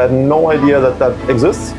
I had no idea that that exists.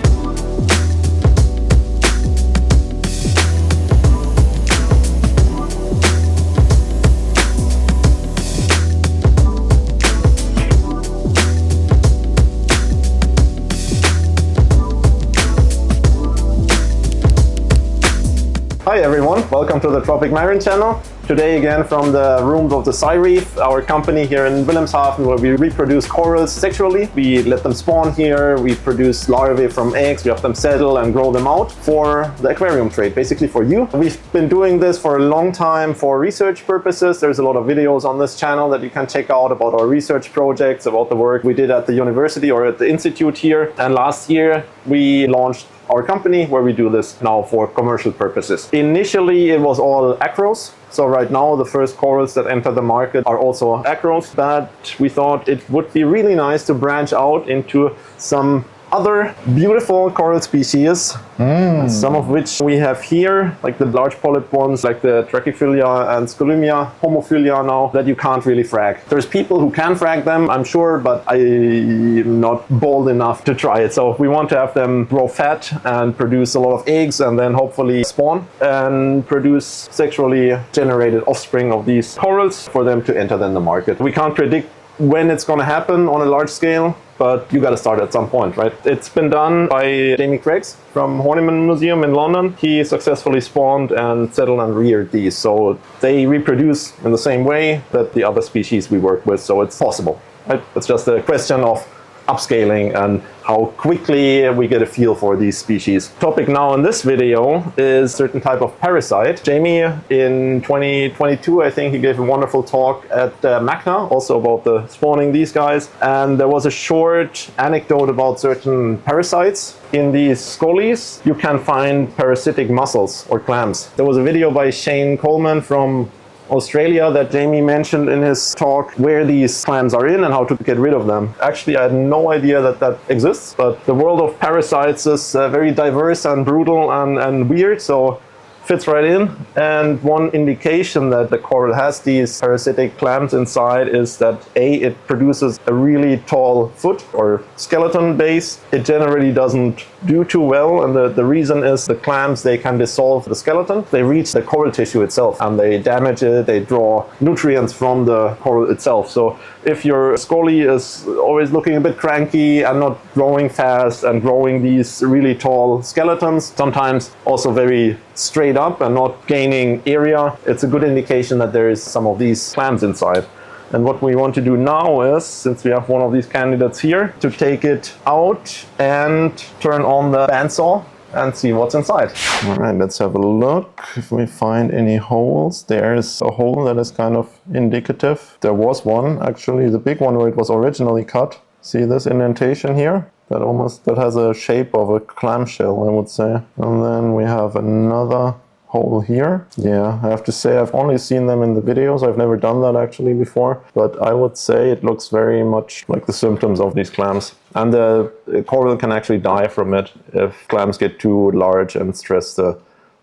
Hi everyone, welcome to the Tropic Marin channel. Today again from the rooms of the Sea Reef, our company here in Wilhelmshaven, where we reproduce corals sexually. We let them spawn here, we produce larvae from eggs, we have them settle and grow them out for the aquarium trade, basically for you. We've been doing this for a long time for research purposes. There's a lot of videos on this channel that you can check out about our research projects, about the work we did at the university or at the institute here. And last year we launched our company where we do this now for commercial purposes. Initially it was all acros. So right now the first corals that enter the market are also acros, but we thought it would be really nice to branch out into some other beautiful coral species, some of which we have here, like the large polyp ones, like the Trachyphilia and Scoly, Homophilia now, that you can't really frag. There's people who can frag them, I'm sure, but I'm not bold enough to try it. So we want to have them grow fat and produce a lot of eggs and then hopefully spawn and produce sexually generated offspring of these corals for them to enter then the market. We can't predict when it's going to happen on a large scale, but you got to start at some point, right? It's been done by Jamie Craigs from Horniman Museum in London. He successfully spawned and settled and reared these. So they reproduce in the same way that the other species we work with. So it's possible, right? It's just a question of upscaling and how quickly we get a feel for these species. Topic now in this video is a certain type of parasite. Jamie in 2022, I think he gave a wonderful talk at Magna, also about the spawning these guys. And there was a short anecdote about certain parasites. In these scolies, you can find parasitic mussels or clams. There was a video by Shane Coleman from Australia that Jamie mentioned in his talk where these clams are in and how to get rid of them. Actually, I had no idea that that exists, but the world of parasites is very diverse and brutal and weird, so fits right in. And one indication that the coral has these parasitic clams inside is that it produces a really tall foot or skeleton base. It generally doesn't do too well, and the reason is the clams, they can dissolve the skeleton. They reach the coral tissue itself and they damage it, they draw nutrients from the coral itself. So if your scoly is always looking a bit cranky and not growing fast and growing these really tall skeletons, sometimes also very straight up and not gaining area, it's a good indication that there is some of these clams inside. And what we want to do now is, since we have one of these candidates here, to take it out and turn on the bandsaw and see what's inside. All right, let's have a look if we find any holes. There's a hole that is kind of indicative. There was one, actually, the big one where it was originally cut. See this indentation here? That has a shape of a clamshell, I would say. And then we have another hole here. Yeah, I have to say I've only seen them in the videos. I've never done that actually before, but I would say it looks very much like the symptoms of these clams. And the coral can actually die from it if clams get too large and stress the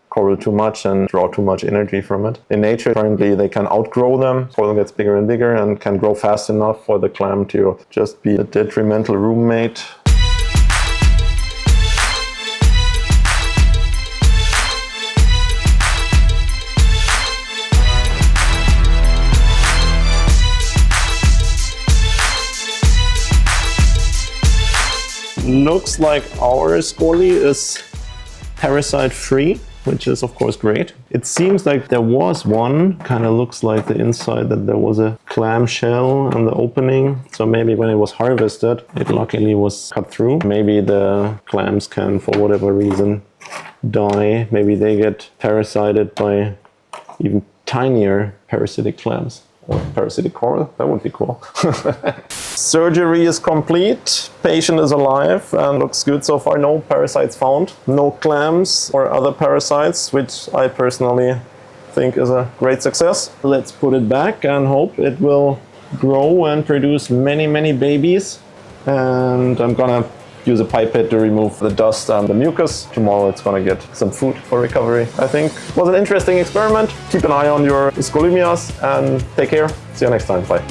coral too much and draw too much energy from it. In nature, currently, they can outgrow them. Coral gets bigger and bigger and can grow fast enough for the clam to just be a detrimental roommate. Looks like our scoly is parasite free, which is of course great. It seems like there was one, kind of looks like the inside that there was a clam shell on the opening. So maybe when it was harvested, it luckily was cut through. Maybe the clams can, for whatever reason, die. Maybe they get parasited by even tinier parasitic clams. Or parasitic coral, that would be cool. Surgery is complete, patient is alive and looks good so far. No parasites found, no clams or other parasites, which I personally think is a great success. Let's put it back and hope it will grow and produce many babies. And I'm gonna use a pipette to remove the dust and the mucus. Tomorrow it's gonna get some food for recovery, I think. It was an interesting experiment. Keep an eye on your scolias and take care. See you next time. Bye.